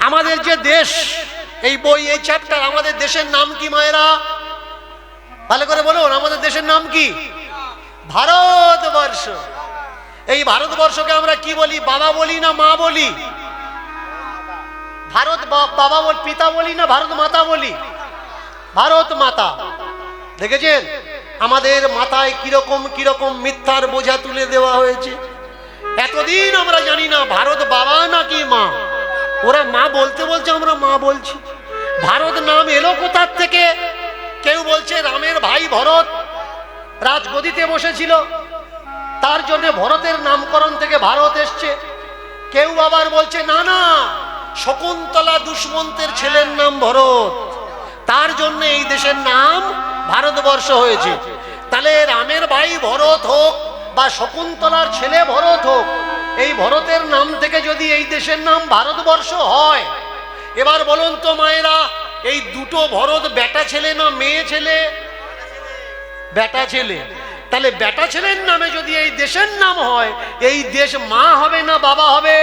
আমাদের যে দেশ, এই বই, এই চ্যাপ্টার, আমাদের দেশের নাম কি মায়েরা? ভালো করে বলুন, আমাদের দেশের নাম কি? ভারতবর্ষ। এই ভারতবর্ষকে আমরা কি বলি? বাবা বলি না মা বলি? ভারত বাবা বল, পিতা বলি না ভারত মাতা বলি? ভারত মাতা। দেখেছেন আমাদের মাথায় কিরকম কিরকম মিথ্যার বোঝা তুলে দেওয়া হয়েছে। এতদিন আমরা জানি না ভারত বাবা নাকি মা। ওরা মা বলতে বলছে, আমরা মা বলছি। ভারত নাম এলো কোথার থেকে? কেউ বলছে রামের ভাই ভরত রাজগদিতে বসেছিল, তার জন্য ভরতের নামকরণ থেকে ভারত এসছে। কেউ আবার বলছে না না, শকুন্তলা দুষ্মন্তের ছেলের নাম ভরত, তার জন্য এই দেশের নাম ভারতবর্ষ হয়েছে। তাহলে রামের ভাই ভরত হোক বা শকুন্তলার ছেলে ভরত হোক, এই ভরতের নাম থেকে যদি এই দেশের নাম ভারতবর্ষ হয়, এবার বলুন তো মায়েরা, এই দুটো ভরত বেটা ছেলে না মেয়ে ছেলে? বেটা ছেলে। তাহলে বেটা ছেলের নামে যদি এই দেশের নাম হয়, এই দেশ মা হবে না বাবা হবে?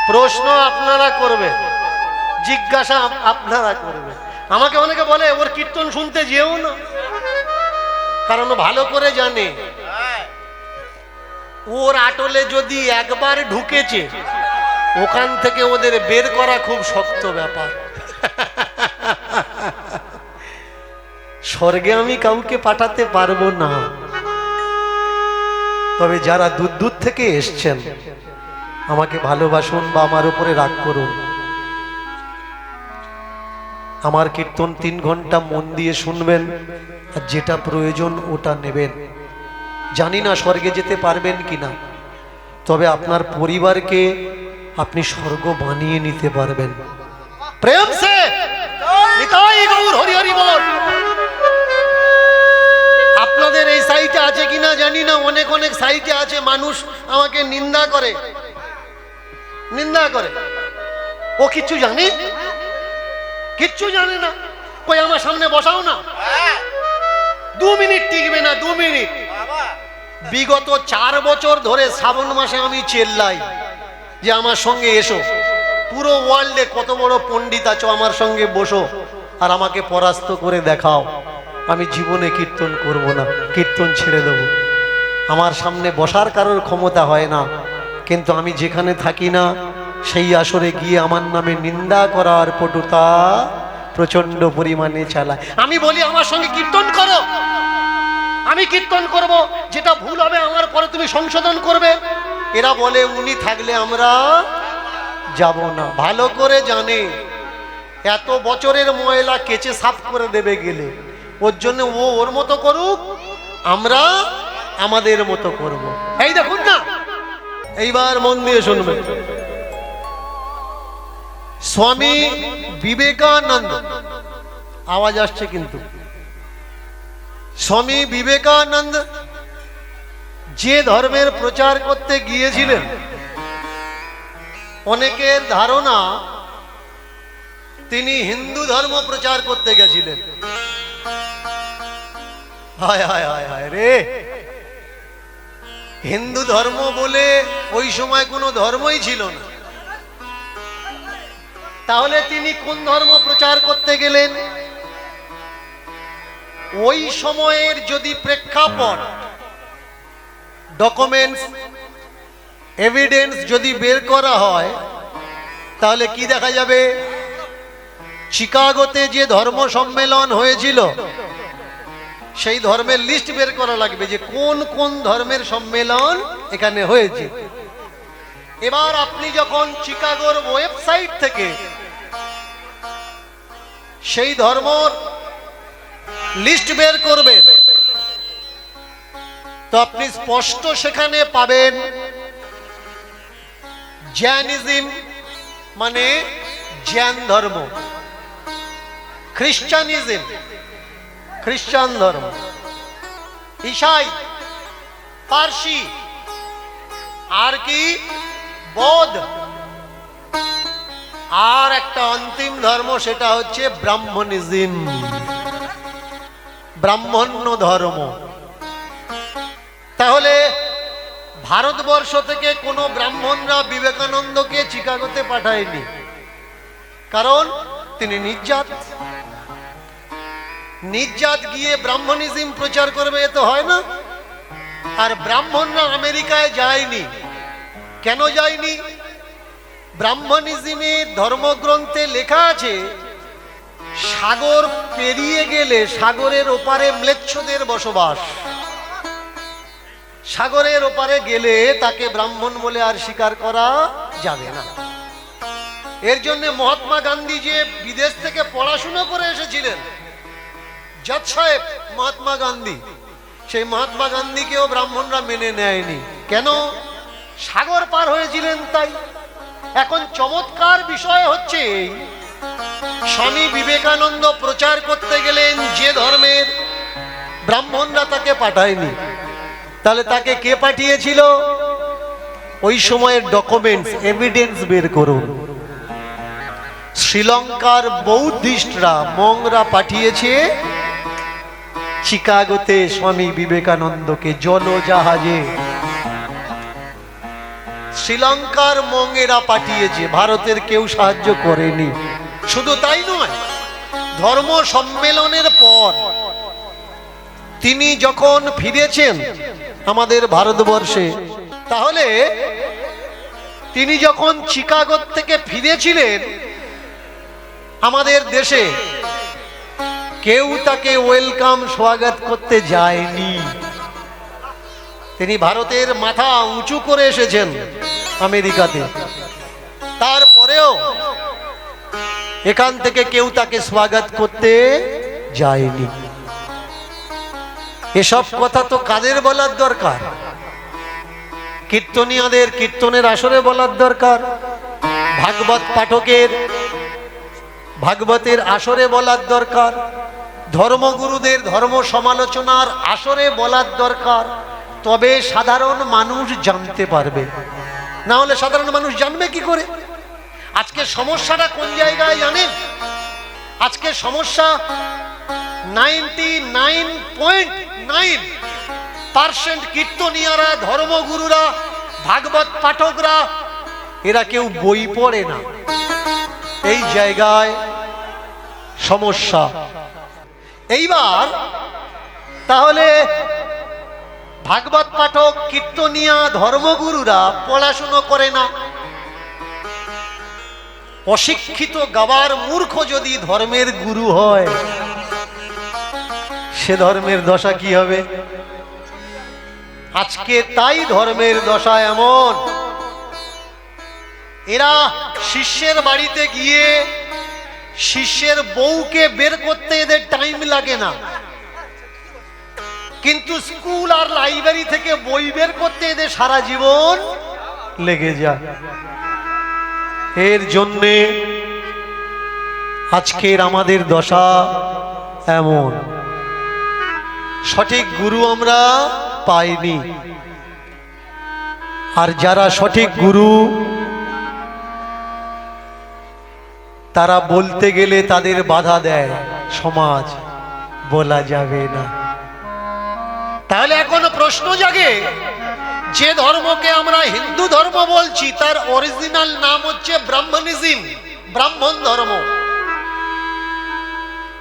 প্রশ্ন আপনারা করবেন, জিজ্ঞাসা আপনারা করবেন। আমাকে অনেকে বলে ওর কীর্তন শুনতে যেও না, কারণ ভালো করে জানে ওর আটলে যদি একবার ঢুকেছে, ওখান থেকে ওদের বের করা খুব শক্ত ব্যাপার। স্বর্গে আমি কাউকে পাঠাতে পারবো না, তবে যারা দূর দূর থেকে এসছেন আমাকে ভালোবাসুন বা আমার উপরে রাগ করুন, আমার কীর্তন 3 ঘন্টা মন দিয়ে শুনবেন, আর যেটা প্রয়োজন ওটা নেবেন। জানি না স্বর্গে যেতে পারবেন কিনা, তবে আপনার পরিবারকে আপনি স্বর্গ বানিয়ে নিতে পারবেন। প্রেম সে নিতাই গৌর হরি হরি বল। আপনাদের এই সাইটে আছে কিনা জানি না, অনেক অনেক সাইটে আছে, মানুষ আমাকে নিন্দা করে, নিন্দা করে। ও কিচ্ছু জানে? কিচ্ছু জানে না। কই আমার সামনে বসাও না, 2 মিনিট টিকবে না, 2 মিনিট। বিগত 4 বছর ধরে শ্রাবণ মাসে আমি চেল্লাই যে আমার সঙ্গে এসো, পুরো ওয়ার্ল্ডে কত বড় পণ্ডিত আছো, আমার সঙ্গে বসো আর আমাকে পরাস্ত করে দেখাও। আমি জীবনে কীর্তন করব না, কীর্তন ছেড়ে দেব। আমার সামনে বসার কারোর ক্ষমতা হয় না, কিন্তু আমি যেখানে থাকি না সেই আসরে গিয়ে আমার নামে নিন্দা করার পটুতা প্রচন্ড পরিমাণে চালায়। আমি বলি আমার সঙ্গে কীর্তন করো, আমি কীর্তন করব, যেটা ভুল হবে আমার পরে তুমি সংশোধন করবে। এরা বলে উনি থাকলে আমরা যাব না। ভালো করে জানে এত বছরের ময়লা কেচে সাফ করে দেবে গেলে, ওর জন্য ও ওর মতো করুক, আমরা আমাদের মতো করব। এই দেখুন না, এইবার মন দিয়ে শুনবে। স্বামী বিবেকানন্দ, আওয়াজ আসছে কিন্তু, স্বামী বিবেকানন্দ যে ধর্মের প্রচার করতে গিয়েছিলেন, অনেকের ধারণা তিনি হিন্দু ধর্ম প্রচার করতে গেছিলেন। হায় হায় হায় হায় রে, হিন্দু ধর্ম বলে ওই সময় কোনো ধর্মই ছিল না। তাহলে তিনি কোন ধর্ম প্রচার করতে গেলেন? ওই সময়ের যদি প্রেক্ষাপট, ডকুমেন্টস, এভিডেন্স যদি বের করা হয়, তাহলে কি দেখা যাবে? চিকাগোতে যে ধর্ম সম্মেলন হয়েছিল, সেই ধর্মের লিস্ট বের করা লাগবে যে কোন কোন ধর্মের সম্মেলন এখানে হয়েছে। এবার আপনি যখন চিকাগোর ওয়েবসাইট থেকে সেই ধর্মর লিস্ট বের করবেন, তো আপনি স্পষ্ট সেখানে পাবেন জৈনিজম মানে জ্ঞান ধর্ম, খ্রিস্টানিজম খ্রিস্টান ধর্ম, ঈসাই পারসি, আর কি বৌদ্ধ, আর একটা অন্তিম ধর্ম সেটা হচ্ছে ব্রাহ্মণিজম, ব্রাহ্মণ্য ধর্ম। তাহলে ভারতবর্ষ থেকে কোনো ব্রাহ্মণরা বিবেকানন্দকে চিকাগোতে পাঠায়নি, কারণ তিনি নির্জাত। নির্জাত গিয়ে ব্রাহ্মণিজম প্রচার করবে, এ তো হয় না। আর ব্রাহ্মণরা আমেরিকায় যায়নি। কেন যায়নি? ব্রাহ্মণিজমের ধর্মগ্রন্থে লেখা আছে, সাগর পেরিয়ে গেলে সাগরের ওপারে ম্লেচ্ছদের বসবাস। সাগরের ওপারে গেলে তাকে ব্রাহ্মণ বলে আর স্বীকার করা যাবে না। এর জন্য মহাত্মা গান্ধী যে বিদেশ থেকে পড়াশোনা করে এসেছিলেন, জজ সাহেব মহাত্মা গান্ধী, সেই মহাত্মা গান্ধীকেও ব্রাহ্মণরা মেনে নেয়নি। কেন? সাগর পার হয়েছিলেন তাই। এখন চমৎকার বিষয় হচ্ছে, স্বামী বিবেকানন্দ প্রচার করতে গেলেন যে ধর্মের, ব্রাহ্মণরা তাকে পাঠায়নি। তাহলে তাকে কে পাঠিয়েছিল? ওই সময়ের ডকুমেন্টস, এভিডেন্স বের করুন। শ্রীলঙ্কার বৌদ্ধিস্টরা, মংরা পাঠিয়েছে চিকাগোতে স্বামী বিবেকানন্দকে জলজাহাজে। শ্রীলঙ্কার মঙ্গেরা পাঠিয়েছে, ভারতের কেউ সাহায্য করেনি। শুধু তাই নয়, ধর্ম সম্মেলনের পর তিনি যখন ফিরেছেন আমাদের ভারতবর্ষে, তাহলে তিনি যখন চিকাগো থেকে ফিরেছিলেন আমাদের দেশে, কেউ তাকে ওয়েলকাম স্বাগত করতে যায়নি। তিনি ভারতের মাথা উঁচু করে এসেছেন আমেরিকাতে, তারপরেও এখান থেকে কেউ তাকে স্বাগত করতে যায়নি। এসব কথা তো কাদের বলার দরকার? কীর্তনীয়দের কীর্তনের আসরে বলার দরকার, ভাগবত পাঠকের ভাগবতের আসরে বলার দরকার, ধর্মগুরুদের ধর্ম সমালোচনার আসরে বলার দরকার। তবে সাধারণ মানুষ জানতে পারবে, না হলে সাধারণ মানুষ জানবে কি করে? আজকে সমস্যাটা কোন জায়গায় জানেন? আজকে সমস্যা 99.9% কীর্তনীয়রা, ধর্মগুরুরা, ভাগবত পাঠকরা, এরা কেউ বই পড়ে না। এই জায়গায় সমস্যা। এইবার তাহলে ভাগবত পাঠক, কীর্তনীয়া, ধর্মগুরুরা পড়াশুনো করে না। অশিক্ষিত গাবার মূর্খ যদি ধর্মের গুরু হয়, সে ধর্মের দশা কি হবে? আজকে তাই ধর্মের দশা এমন, এরা শিষ্যের বাড়িতে গিয়ে শিষ্যের বউকে বের করতে এদের টাইম লাগে না, কিন্তু স্কুল আর লাইব্রেরি থেকে বই বের করতে এদের সারা জীবন লেগে যায়। এর জন্যে আজকের আমাদের দশা এমন। সঠিক গুরু আমরা পাইনি, আর যারা সঠিক গুরু তারা বলতে গেলে তাদের বাধা দেয় সমাজ, বলা যাবে না। তাহলে এখন প্রশ্ন জাগে, যে ধর্মকে আমরা হিন্দু ধর্ম বলছি তার অরিজিনাল নাম হচ্ছে ব্রাহ্মণিজম, ব্রাহ্মণ ধর্ম।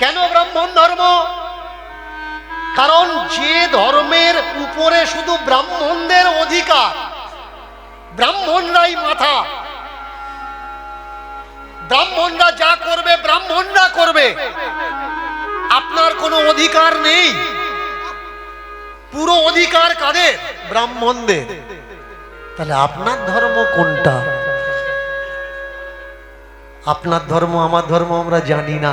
কেন ব্রাহ্মণ ধর্ম? কারণ যে ধর্মের উপরে শুধু ব্রাহ্মণদের অধিকার, ব্রাহ্মণরাই মাথা, ব্রাহ্মণরা যা করবে ব্রাহ্মণরা করবে, আপনার কোনো অধিকার নেই। পুরো অধিকার কাদের? ব্রাহ্মণদের। তাহলে আপনার ধর্ম কোনটা? আপনার ধর্ম আমার ধর্ম আমরা জানি না।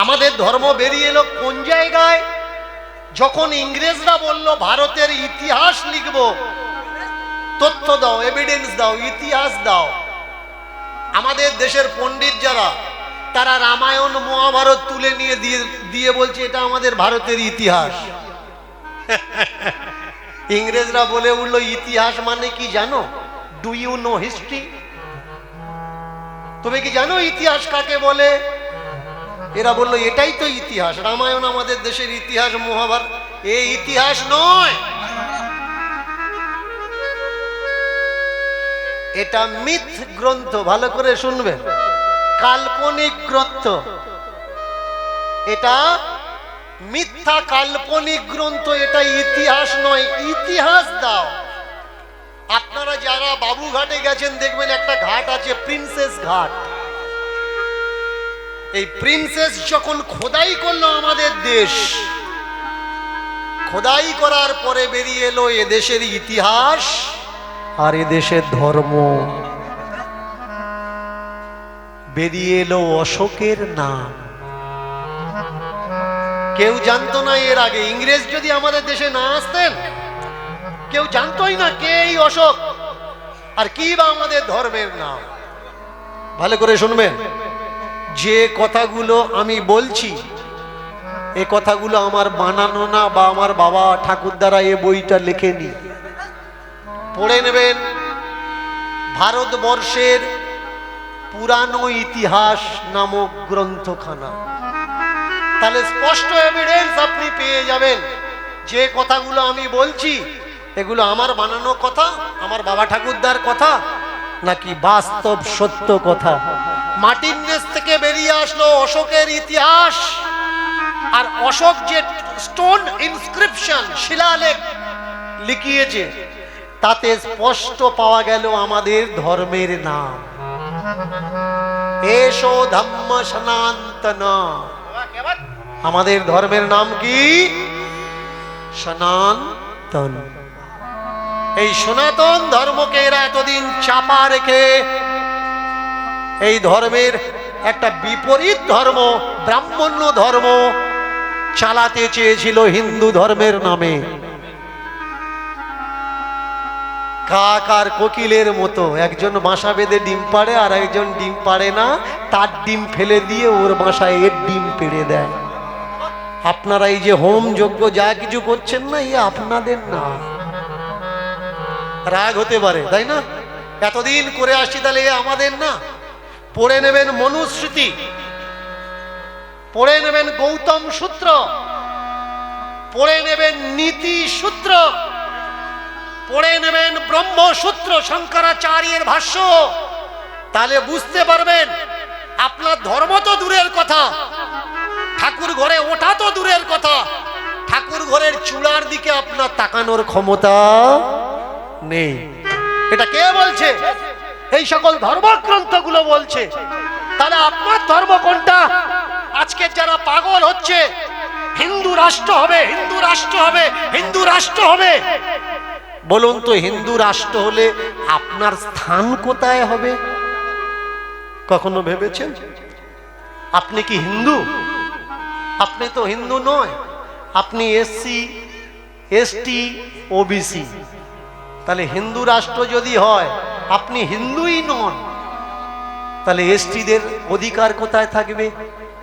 আমাদের ধর্ম বেরিয়ে এলো কোন জায়গায়? যখন ইংরেজরা বলল ভারতের ইতিহাস লিখব, তথ্য দাও, এভিডেন্স দাও, ইতিহাস দাও। আমাদের দেশের পণ্ডিত যারা, তারা রামায়ণ মহাভারত তুলে নিয়ে দিয়ে বলছে এটা আমাদের ভারতের ইতিহাস। ইংরেজরা বলে উঠলো ইতিহাস মানে কি জানো? Do you know history? তুমি কি জানো ইতিহাস কাকে বলে? এরা বললো এটাই তো ইতিহাস, রামায়ণ আমাদের দেশের ইতিহাস, মহাভারত। এই ইতিহাস নয়, এটা মিথ গ্রন্থ, ভালো করে শুনবেন, কাল্পনিক গ্রন্থ। এটা মিথ্যা কাল্পনিক গ্রন্থ, এটা ইতিহাস নয়। ইতিহাস দাও। আপনারা যারা বাবুঘাটে গেছেন দেখবেন একটা ঘাট আছে প্রিন্সেস ঘাট। এই প্রিন্সেস যখন খোদাই করলো আমাদের দেশ, খোদাই করার পরে বেরিয়ে এলো এ দেশের ইতিহাস আর এ দেশের ধর্ম। বেরিয়ে এলো অশোকের নাম। কেউ জানতো না এর আগে। ইংরেজ যদি আমাদের দেশে না আসতেন কেউ জানতোই না কে এই অশোক আর কি বা আমাদের ধর্মের নাম। ভালো করে শুনবেন, যে কথাগুলো আমি বলছি এ কথাগুলো আমার বানানো না, বা আমার বাবা ঠাকুরদারা এ বইটা লেখেনি। পড়ে নেবেন ভারতবর্ষের পুরানো ইতিহাস নামক গ্রন্থখানা, তাহলে স্পষ্ট এভিডেন্স আপনি পেয়ে যাবেন যে কথাগুলো আমি বলছি এগুলো আমার বানানো কথা, আমার বাবা ঠাকুরদার কথা, নাকি বাস্তব সত্য কথা। মাটির নিচ থেকে বেরিয়ে আসলো অশোকের ইতিহাস। আর অশোক যে স্টোন ইনস্ক্রিপশন, শিলালেখ লিখিয়েছে, তাতে স্পষ্ট পাওয়া গেল আমাদের ধর্মের নাম। এসো ধম্ম সনাতন। আমাদের ধর্মের নাম কি? সনাতন। এই সনাতন ধর্মকে এরা এতদিন চাপা রেখে এই ধর্মের একটা বিপরীত ধর্ম, ব্রাহ্মণ্য ধর্ম চালাতে চেয়েছিল হিন্দু ধর্মের নামে। কাক আর কোকিলের মতো, একজন বাসা বেঁধে ডিম পাড়ে আর একজন ডিম পাড়ে না, তার ডিম ফেলে দিয়ে ওর বাসায় এর ডিম পেড়ে দেয়। আপনারা এই যে হোম যজ্ঞ যা কিছু করছেন না, এই আপনাদের না। রাগ হতে পারে, তাই না? এতদিন করে আসছি, তাহলে এ আমাদের না। পড়ে নেবেন মনুস্মৃতি, পড়ে নেবেন গৌতম সূত্র, পড়ে নেবেন নীতি সূত্র, পড়ে নেবেন ব্রহ্মসূত্র, শঙ্করাচার্যের ভাষ্য। তাহলে বুঝতে পারবেন আপনার ধর্ম তো দূরের কথা, ঠাকুর ঘরে ওঠা তো দূরের কথা, ঠাকুর ঘরের চূড়ার দিকে আপনার তাকানোর ক্ষমতা নেই। এটা কে বলছে? এই সকল ধর্মগ্রন্থগুলো বলছে। তাহলে আপনার ধর্ম কোনটা? আজকে যারা পাগল হচ্ছে হিন্দু রাষ্ট্র হবে, হিন্দু রাষ্ট্র হবে, হিন্দু রাষ্ট্র হবে, বলুন তো হিন্দু রাষ্ট্র হলে আপনার স্থান কোথায় হবে? কখনো ভেবেছেন? আপনি কি হিন্দু? আপনি তো হিন্দু নয়, আপনি এসসি, এসটি, ওবিসি। তাহলে হিন্দু রাষ্ট্র যদি হয় আপনি হিন্দুই নন, তাহলে এসটিদের অধিকার কোথায় থাকবে?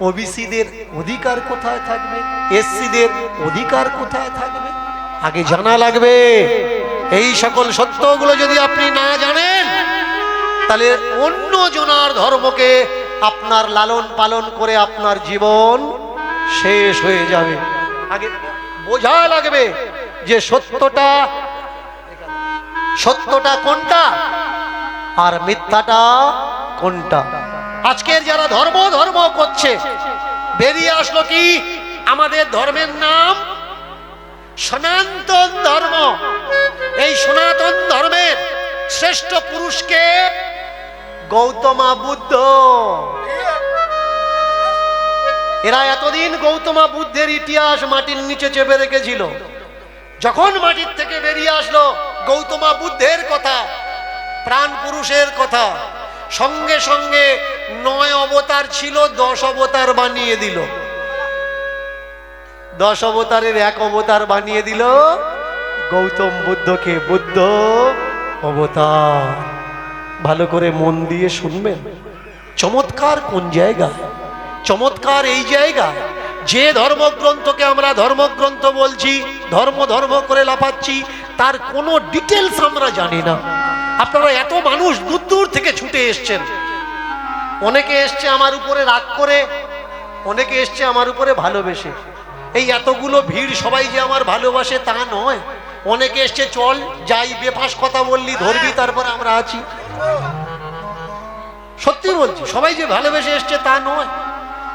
ওবিসিদের অধিকার কোথায় থাকবে? এসসিদের অধিকার কোথায় থাকবে? আগে জানা লাগবে। এই সকল সত্যগুলো যদি আপনি না জানেন, তাহলে অন্য জনার ধর্মকে আপনার লালন পালন করে আপনার জীবন শেষ হয়ে যাবে। আগে বোঝা লাগবে যে সত্যটা কোনটা আর মিথ্যাটা কোনটা। আজকের যারা ধর্ম ধর্ম করছে, বেরিয়ে আসলো কি? আমাদের ধর্মের নাম সনাতন ধর্ম। এই সনাতন ধর্মের শ্রেষ্ঠ পুরুষকে গৌতম বুদ্ধ। এরা এতদিন গৌতম বুদ্ধের ইতিহাস মাটির নিচে চেপে রেখেছিল। যখন মাটির থেকে বেরিয়ে আসলো গৌতম বুদ্ধের কথা, প্রাণ পুরুষের কথা, সঙ্গে সঙ্গে 9 অবতার ছিল, 10 অবতার বানিয়ে দিল। 10 অবতারের 1 অবতার বানিয়ে দিল গৌতম বুদ্ধকে, বুদ্ধ অবতার। ভালো করে মন দিয়ে শুনবেন। চমৎকার কোন জায়গা? চমৎকার এই জায়গা যে ধর্মগ্রন্থকে আমরা ধর্মগ্রন্থ বলছি, ধর্ম ধর্ম করে লাফাচ্ছি, তার কোনো ডিটেলস আমরা জানি না। আপনারা এত মানুষ দূর দূর থেকে ছুটে এসছেন। অনেকে এসছে আমার উপরে রাগ করে, অনেকে এসছে আমার উপরে ভালোবেসে। এই এতগুলো ভিড় সবাই যে আমার ভালোবাসে তা নয়। অনেকে এসছে চল যাই, বেফাস কথা বললি ধরবি, তারপর আমরা আছি। সত্যি বলছি, সবাই যে ভালোবেসে এসছে তা নয়।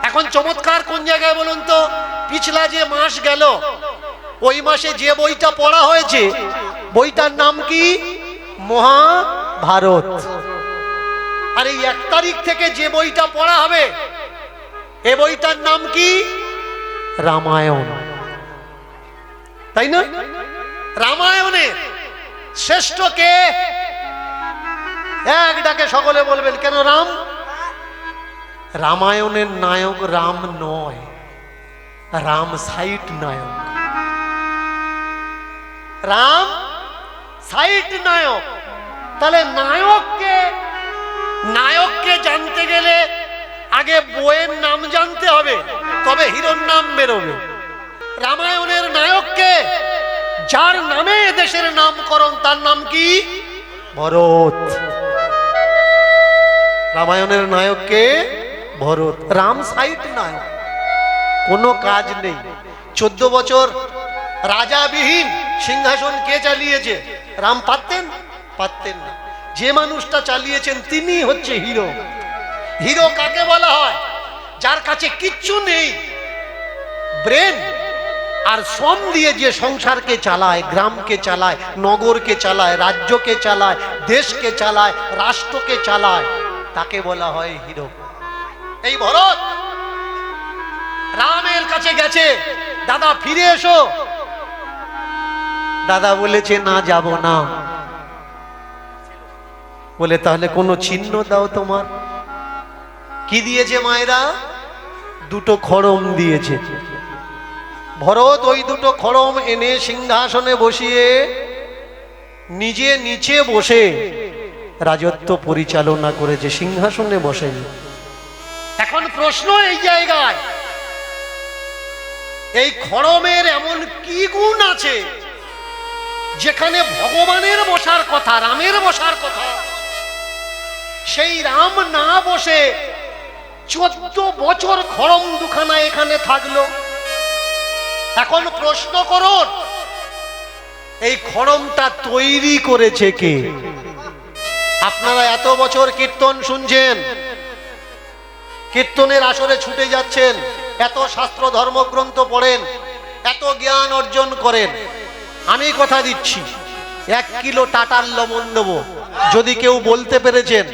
এখন চমৎকার কোন জায়গায় বলুন তো, পিছলা যে মাস গেল ওই মাসে যে বইটা পড়া হয়েছে বইটার নাম কি? মহাভারত। আর এই 1 তারিখ থেকে যে বইটা পড়া হবে এ বইটার নাম কি? রামায়ণ। তাই না? রামায়ণের শ্রেষ্ঠ কে? এক ডাকে সকলে বলবেন কেন রাম? রামায়ণের নায়ক রাম নয়, রাম সাইট নায়ক। রাম সাইট নায়ক। তাহলে নায়ককে, নায়ককে জানতে গেলে আগে বইয়ের নাম জানতে হবে, তবে হিরোর নাম বেরোবে। রামায়ণের নায়ককে, যার নামে দেশের নামকরণ, তার নাম কি? ভরত। রামায়ণের নায়ককে ভরত। রাম সাইট নায়ক, কোনো কাজ নেই। 14 বছর রাজাবিহীন সিংহাসন কে চালিয়েছে? রাম পারতেন? পারতেন না। যে মানুষটা চালিয়েছেন তিনি হচ্ছে হিরো। হিরো কাকে বলা হয়? যার কাছে কিচ্ছু নেই, ব্রেন আর শ্রম দিয়ে যে সংসারকে চালায়, গ্রামকে চালায়, নগরকে চালায়, রাজ্যকে চালায়, দেশকে চালায়, রাষ্ট্রকে চালায়, তাকে বলা হয় হিরো। এই ভরত রামের কাছে গেছে, দাদা ফিরে এসো। দাদা বলেছে না, যাব না। বলে তাহলে কোনো চিহ্ন দাও তোমার। কি দিয়েছে মায়েরা? 2টো খড়ম দিয়েছে। ভরত ওই 2টো খড়ম এনে সিংহাসনে বসিয়ে নিজে নিচে বসে রাজত্ব পরিচালনা করেছে, সিংহাসনে বসেনি। এখন প্রশ্ন এই জায়গায়, এই খড়মের এমন কি গুণ আছে যেখানে ভগবানের বসার কথা, রামের বসার কথা, সেই রাম না বসে 14 বছর খড়ম 2খানা এখানে থাকলো? এখন প্রশ্ন করুন, এই খড়মটা তৈরি করেছে কে? আপনারা এত বছর কীর্তন শুনছেন, কীর্তনের আসরে ছুটে যাচ্ছেন, এত শাস্ত্র ধর্মগ্রন্থ পড়েন, এত জ্ঞান অর্জন করেন। আমি কথা দিচ্ছি 1 কিলো টাটার লবণ দেব, যদি কেউ বলতে পেরেছেন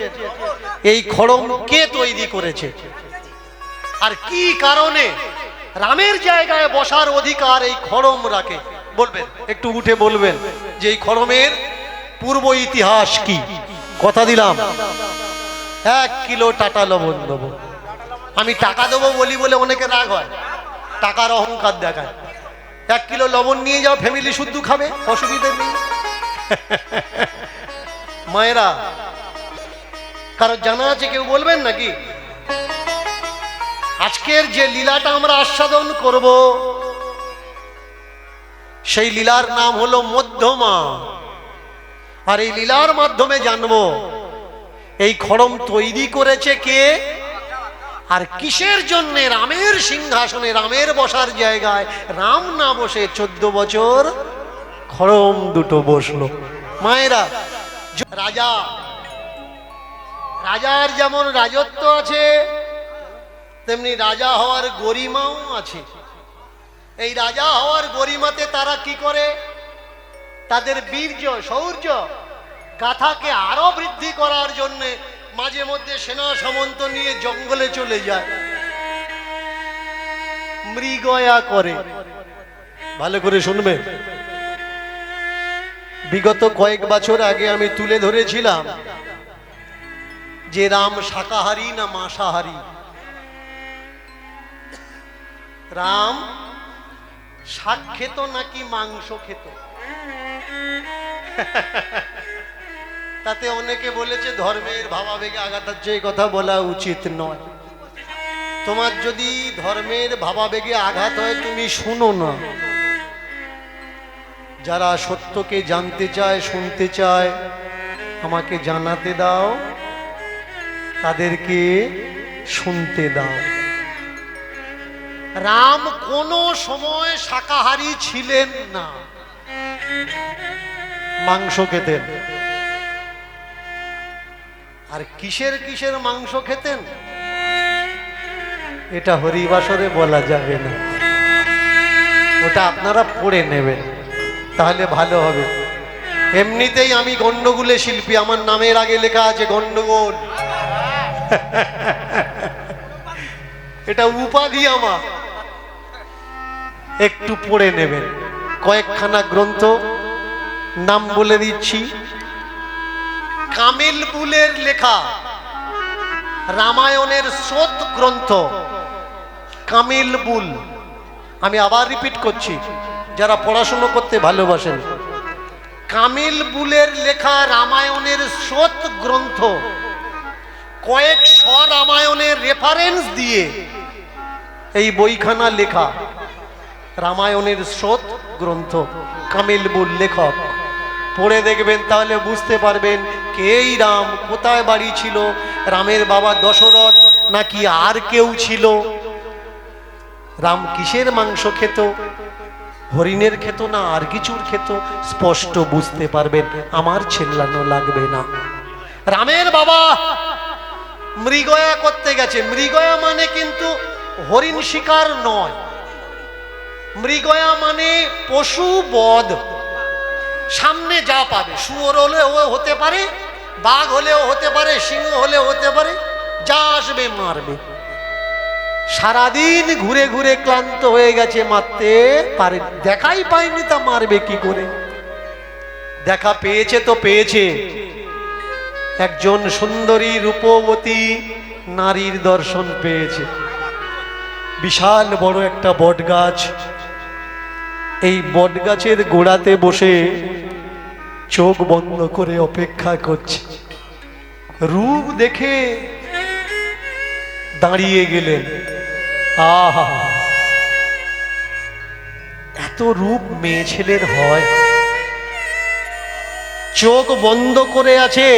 এই খড়ম কে তৈরি করেছে আর কি কারণে রামের জায়গায় বসার অধিকার এই খড়ম রাখে, বলবেন, একটু উঠে বলবেন যে এই খড়মের পূর্ব ইতিহাস কি। কথা দিলাম 1 কিলো টাটা লবণ দেবো। আমি টাকা দেবো বলি বলে অনেকে রাগ হয়, টাকার অহংকার দেখায়। 1 কিলো লবণ নিয়ে যাও, ফ্যামিলি শুদ্ধ খাবে, অসুবিধা নেই। মায়েরা, কারো জানা আছে? কেউ বলবেন নাকি? আজকের যে লীলাটা আমরা আস্বাদন করব সেই লীলার নাম হলো মধ্যমা। আর এই লীলার মাধ্যমে জানবো এই খড়ম তৈরি করেছে কে আর কিসের জন্য রামের সিংহাসনে, রামের বসার জায়গায় রাম না বসে 14 বছর খড়ম 2টো বসলো। মায়েরা, রাজা, রাজার যেমন রাজত্ব আছে তেমনি রাজা হওয়ার গরিমাও আছে। এই রাজা হওয়ার গরিমাতে তারা কি করে? তাদের বীর্য, শৌর্য গাথাকে আরো বৃদ্ধি করার জন্য মাঝে মধ্যে সেনা সামন্ত নিয়ে জঙ্গলে চলে যায়, মৃগয়া করে। ভালো করে শুনবেন, বিগত কয়েক বছর আগে আমি তুলে ধরেছিলাম যে রাম শাকাহারী না মাংসাহারী। রাম শাক খেত নাকি মাংস খেত? তাতে অনেকে বলেছে ধর্মের ভাবাবেগে আঘাত হচ্ছে, এই কথা বলা উচিত নয়। তোমার যদি ধর্মের ভাবাবেগে আঘাত হয় তুমি শুনো না। যারা সত্যকে জানতে চায়, শুনতে চায়, আমাকে জানাতে দাও, তাদেরকে শুনতে দাও। রাম কোনো সময় শাকাহারী ছিলেন না। মাংস খেতেন। আর কিসের কিসের মাংস খেতেন এটা হরিবাসরে বলা যাবে না, ওটা আপনারা পড়ে নেবেন তাহলে ভালো হবে। এমনিতেই আমি গন্ডগোলে শিল্পী, আমার নামের আগে লেখা আছে গন্ডগোল। এটা উপাধি আমার, একটু পড়ে নেবেন। কয়েকখানা গ্রন্থ নাম বলে দিচ্ছি। কামিল বুলের লেখা রামায়ণের স্রোত গ্রন্থ কামিল বুল, আমি আবার রিপিট করছি যারা পড়াশোনা করতে ভালোবাসেন, কামিল বুলের লেখা রামায়ণের স্রোত গ্রন্থ, কয়েক রামায়ণের রেফারেন্স দিয়ে এই বইখানা লেখা। রামায়ণের স্রোত গ্রন্থ, কামিল বুল লেখক। পড়ে দেখবেন তাহলে বুঝতে পারবেন কে এই রাম, কোথায় বাড়ি ছিল, রামের বাবা দশরথ নাকি আর কেউ ছিল, রাম কিসের মাংস খেত, হরিণের খেত না আর কিছুর খেত, স্পষ্ট বুঝতে পারবেন। আমার ছেল্লানো লাগবে না। রামের বাবা মৃগয়া করতে গেছে। মৃগয়া মানে কিন্তু হরিণ শিকার নয়, মৃগয়া মানে পশু বধ। সামনে যা পাবে, শুয়োর হলেও হতে পারে, বাঘ হলেও হতে পারে, সিংহ হলেও হতে পারে, যা আসবে মারবে। সারাদিন ঘুরে ঘুরে ক্লান্ত হয়ে গেছে, মারতে পারে, দেখাই পায়নি, তা মারবে কি করে? দেখা পেয়েছে তো পেয়েছে, একজন সুন্দরী রূপবতী নারীর দর্শন পেয়েছে। বিশাল বড় একটা বট গাছ, এই বট গাছের গোড়াতে বসে চোখ বন্ধ করে অপেক্ষা করছে। রূপ দেখে দাঁড়িয়ে গেলেন। আহা, এত রূপ মেয়ে ছেলের হয়? চোখ বন্ধ করে আছে,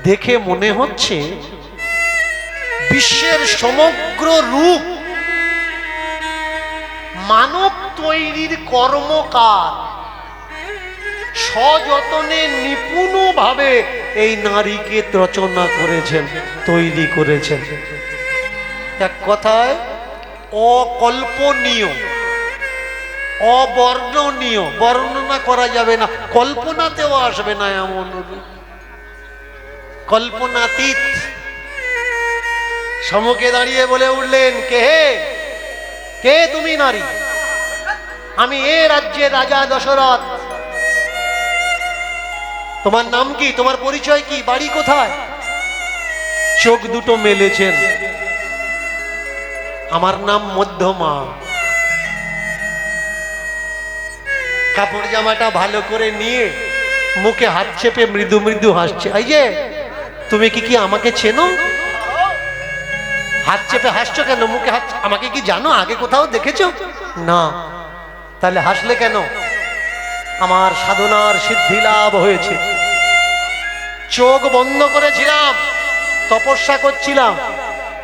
দেখে মনে হচ্ছে বিশ্বের সমগ্র রূপ মানব তৈরির কর্মকার, সযতনে নিপুণভাবে এই নারীকে রচনা করেছেন, তৈরি করেছেন। এক কথায় অকল্পনীয়, অবর্ণনীয়, বর্ণনা করা যাবে না, কল্পনাতেও আসবে না এমন রূপ, কল্পনাতীত। সম্মুখে দাঁড়িয়ে বলে উঠলেন, কে কে তুমি নারী? আমি এ রাজ্যের রাজা দশরথ। তোমার নাম কি, তোমার পরিচয় কি, বাড়ি কোথায়? চোখ দুটো মেলেছেন। আমার নাম মধ্যমা। কাপড় জামাটা ভালো করে নিয়ে মুখে হাত চেপে মৃদু মৃদু হাসছে। এই যে তুমি কি আমাকে চেনো? হাত চেপে হাসছো কেন? মুখে হাত, আমাকে কি জানো? আগে কোথাও দেখেছো? না। তাহলে হাসলে কেন? আমার সাধনার সিদ্ধি লাভ হয়েছে। চোখ বন্ধ করেছিলাম, তপস্যা করছিলাম,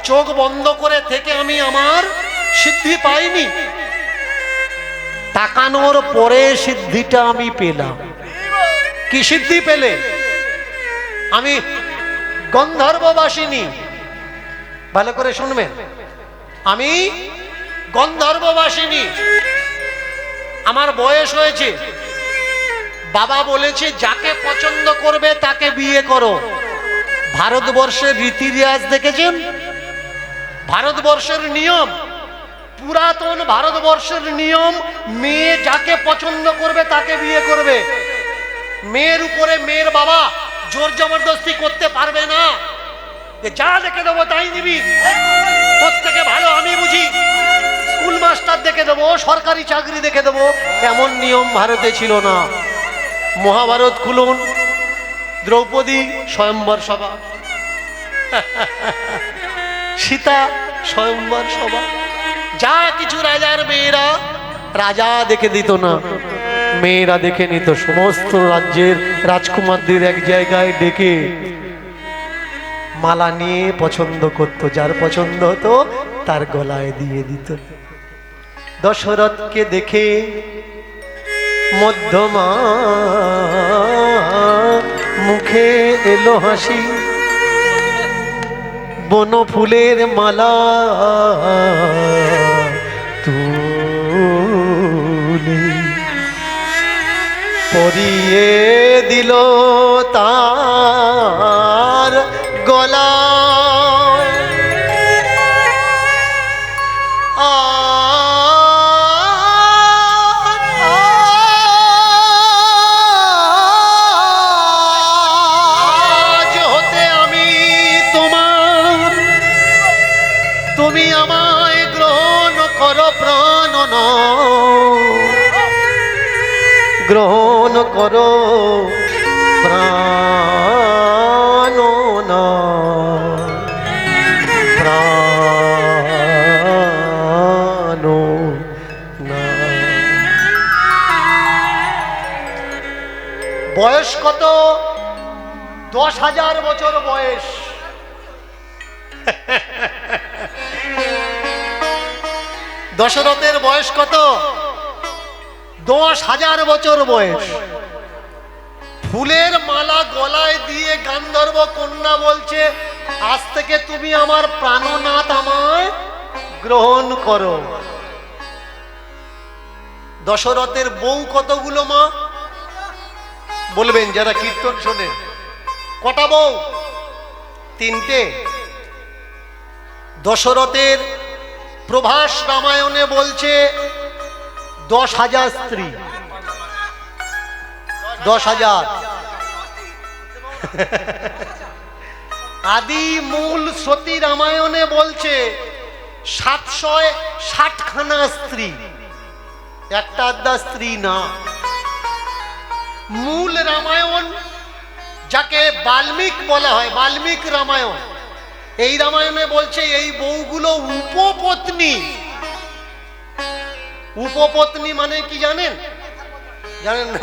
চোখ বন্ধ করে থেকে আমি আমার সিদ্ধি পাইনি, তাকানোর পরে সিদ্ধিটা আমি পেলাম। কি সিদ্ধি পেলে? আমি গন্ধর্ববাসিনী। ভালো করে শুনবেন, আমি গন্ধর্ববাসিনী। আমার বয়স হয়েছে, বাবা বলেছে যাকে পছন্দ করবে তাকে বিয়ে করো। ভারতবর্ষের রীতি রেওয়াজ দেখেছেন? ভারতবর্ষের নিয়ম, পুরাতন ভারতবর্ষের নিয়ম, মেয়ে যাকে পছন্দ করবে তাকে বিয়ে করবে। মেয়ের উপরে মেয়ের বাবা জোর জবরদস্তি করতে পারবে না, যে যা দেখে দেবো তাই নিবি, তোর থেকে ভালো আমি বুঝি, স্কুল মাস্টার দেখে দেবো, সরকারি চাকরি দেখে দেবো, এমন নিয়ম ভারতে ছিল না। মহাভারত খুলুন, দ্রৌপদী স্বয়ম্বর সভা, সীতা স্বয়ম্বর সভা, যা কিছু রাজার মেয়েরা, রাজা দেখে দিত না, মেয়েরা দেখে নিত। সমস্ত রাজ্যের রাজকুমারদের এক জায়গায় ডেকে মালা নিয়ে পছন্দ করত, যার পছন্দ হতো তার গলায় দিয়ে দিত। দশরথকে দেখে মধ্যমা মুখে এলো হাসি, বন ফুলের মালা তুলে পরিয়ে দিল তার গলা। আজ হতে আমি তোমার, তুমি আমায় গ্রহণ করো প্রাণ, গ্রহণ করো প্রাণ, প্রাণ। বয়স কত? 10,000 বছর বয়স। দশরথের বয়স কত? 10,000 বছর বয়স। ফুলের মালা গলায় দিয়ে গান্ধর্ব কন্যা বলছে, আজ থেকে তুমি আমার প্রাণনাথ, আমায় গ্রহণ করো। দশরথের বউ কতগুলো মা বলবেন যারা কীর্তন শোনেন? কটা বউ? 3টে। দশরথের প্রভাস রামায়ণে বলছে 10,000 স্ত্রী। 10,000। আদি মূল সতী রামায়ণে বলছে 760খানা স্ত্রী, একটা আধা স্ত্রী না। মূল রামায়ণ যাকে বাল্মীক বলা হয়, বাল্মীক রামায়ণ, এই রামায়ণে বলছে এই বউগুলো উপপত্নী। উপপত্নী মানে কি জানেন? জানেন না?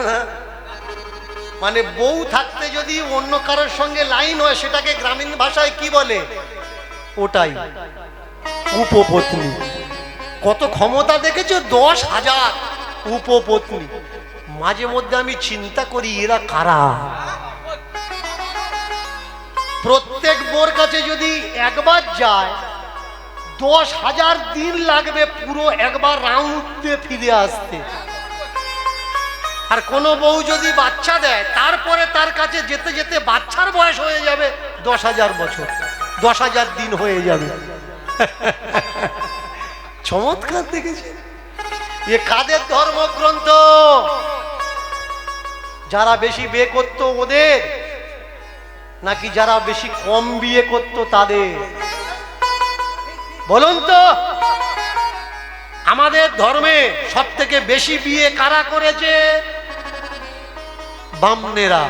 মানে বউ থাকতে যদি অন্য কারোর সঙ্গে লাইন হয় সেটাকে গ্রামীণ ভাষায় কি বলে? ওটাই উপপত্নী। কত ক্ষমতা দেখেছো? 10,000 উপপত্নী। মাঝে মধ্যে আমি চিন্তা করি এরা কারা? প্রত্যেক বোর কাছে যদি একবার যায় 10,000 দিন লাগবে পুরো একবার রাউন্ড দিয়ে ফিরে আসতে। আর কোনো বউ যদি বাচ্চা দেয় তারপরে তার কাছে যেতে যেতে বাচ্চার বয়স হয়ে যাবে 10,000 বছর, 10,000 দিন হয়ে যাবে। চমৎকার দেখেছি। এ কাদের ধর্মগ্রন্থ? যারা বেশি বিয়ে করতো ওদের, নাকি যারা বেশি কম বিয়ে করতো তাদের? বলুন তো। আমাদের ধর্মে সব থেকে বেশি বিয়ে কারা করেছে? ব্রাহ্মণেরা।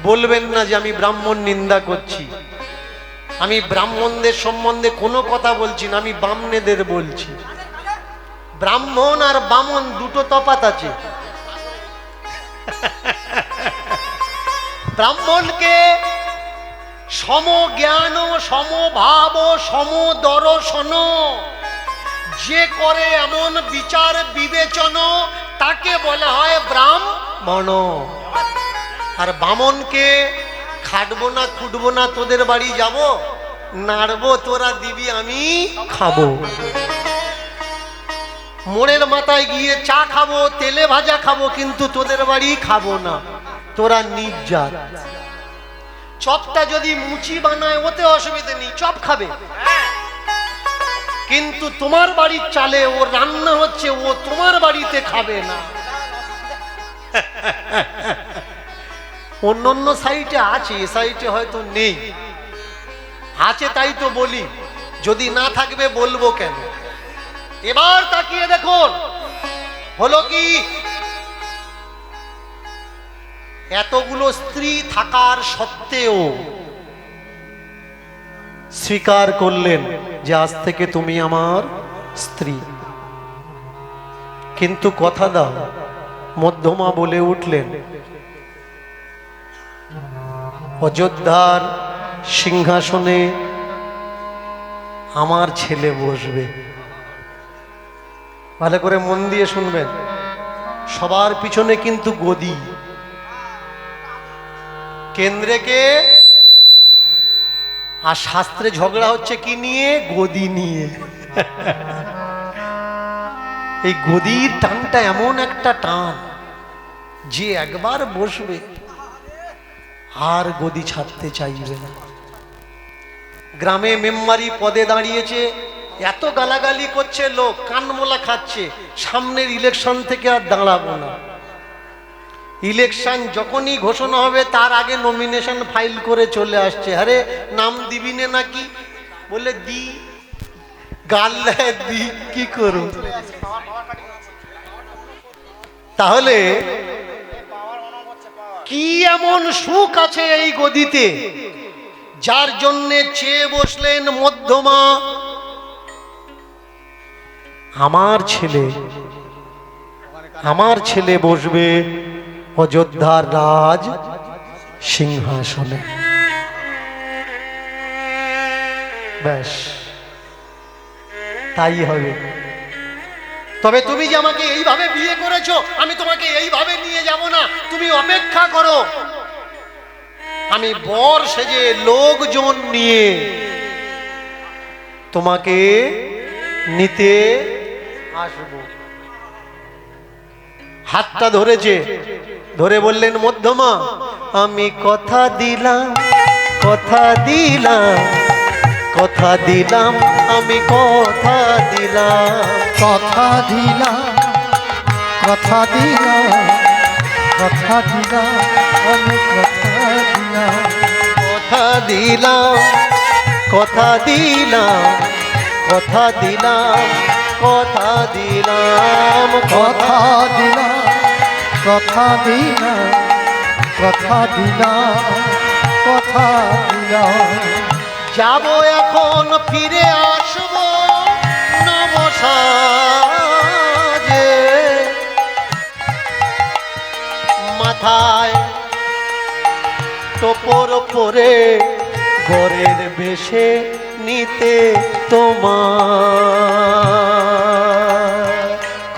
বলবেন না যে আমি ব্রাহ্মণ নিন্দা করছি। আমি ব্রাহ্মণদের সম্বন্ধে কোনো কথা বলছি না, আমি ব্রাহ্মণেদের বলছি। ব্রাহ্মণ আর বামন দুটো তফাৎ আছে। ব্রাহ্মণকে সমজ্ঞান, সমভাব, সমদর্শন যে করে এমন বিচার বিবেচন তাকে বলা হয় ব্রাহ্মণ। আর বামনকে খাটবো না খুটবো না, তোদের বাড়ি যাব, নাড়বো তোরা দিবি আমি খাবো, মোড়ের মাথায় গিয়ে চা খাবো, তেলে ভাজা খাবো, কিন্তু তোদের বাড়ি খাবো না, তোরা নির্জাত। চপটা যদি মুচি বানায় ওতে অসুবিধা নেই, চপ খাবে, কিন্তু তোমার বাড়ির চালে ও রান্না হচ্ছে, ও তোমার বাড়িতে খাবে না। অন্য অন্য সাইটে আছে, এ সাইটে হয়তো নেই। আছে তাই তো বলি, যদি না থাকবে বলবো কেন। এবার তাকিয়ে দেখুন হলো কি, এতগুলো স্ত্রী থাকার সত্ত্বেও স্বীকার করলেন যে আজ থেকে তুমি আমার স্ত্রী। কিন্তু কথা দাও, মধ্যমা বলে উঠলেন, অযোধ্যার সিংহাসনে আমার ছেলে বসবে। ভালো করে মন দিয়ে শুনবেন, সবার পিছনে কিন্তু গদি। কেন্দ্রে কে? আর শাস্ত্রে ঝগড়া হচ্ছে কি নিয়ে? গদি নিয়ে। এই গদির টানটা এমন একটা টান যে একবার বসবে আর গদি ছাড়তে চাইবে না। গ্রামে মেম্বারি পদে দাঁড়িয়েছে, এত গালাগালি করছে লোক, কানমোলা খাচ্ছে, সামনের ইলেকশন থেকে আর দাঁড়াবো না। ইলেকশন যখনই ঘোষণা হবে তার আগে নমিনেশন ফাইল করে চলে আসছে। আরে নাম দিবি নে নাকি? বলে দি, গাল দি, কি করো? তাহলে কি এমন সুখ আছে এই গদিতে যার জন্যে চেয়ে বসলেন মধ্যমা? আমার ছেলে বসবে অযোধ্যার রাজ সিংহাসনে। ব্যাস তাই হবে। তবে তুমি যে আমাকে এইভাবে বিয়ে করেছো, আমি তোমাকে এইভাবে নিয়ে যাব না, তুমি অপেক্ষা করো, আমি বর সেজে লোকজন নিয়ে তোমাকে নিতে আসবো। হাতটা ধরেছে, ধরে বললেন মধ্যমা, আমি কথা দিলাম, কথা দিলাম, কথা দিলাম, আমি কথা দিলাম, কথা দিলাম, কথা দিলাম, কথা দিলাম, আমি কথা দিলাম, কথা দিলাম, কথা দিলাম, কথা দিলাম, কথা দিলাম, কথা দিলাম, কথা দিলাম, কথা দিলাম, কথা দিলাম। যাব এখন ফিরে আসবো নবসাজে, মাথায় টোপর পরে ঘরের বেশে নিতে তোমার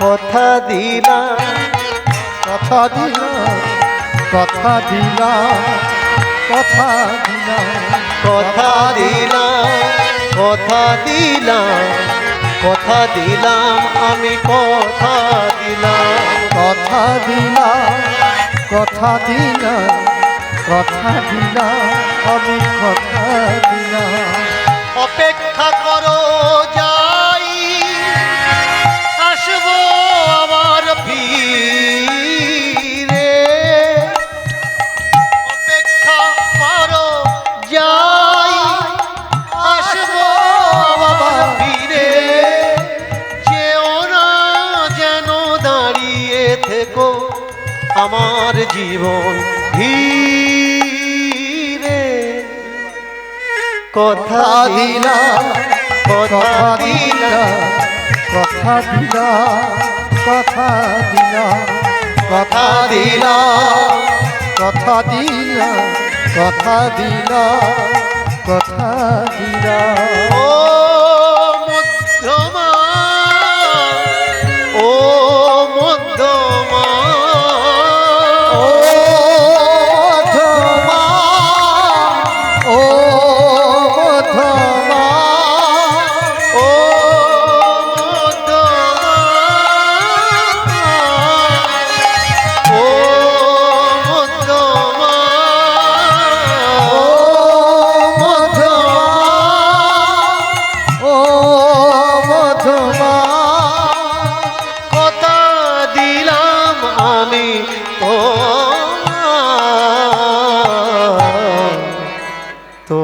কথা দিলাম, কথা দিলাম, কথা দিলাম, কথা দিলাম, কথা দিলাম, কথা দিলাম, কথা দিলাম, আমি কথা দিলাম, কথা দিলাম, কথা দিলাম, কথা দিলাম, আমি কথা দিলাম। অপেক্ষা করো যাই, আসবো আবার ফিরে, অপেক্ষা করো যাই, আসবো আবার ফিরে, যেও না যেন দাঁড়িয়ে থেকো আমার জীবন ঘিরে। কথা দিলাম, কথা দিলাম, কথা দিলাম, কথা দিলাম, কথা দিলাম, কথা দিলাম, কথা দিলাম, কথা দিলাম। ও মধ্যমা, ও মধ্যমা, ও মধ্যমা, ও মধ্যমা, ও মধ্যমা, ও মধ্যমা, ও মধ্যমা, ও মধ্যমা। কথা দিলাম আমি তো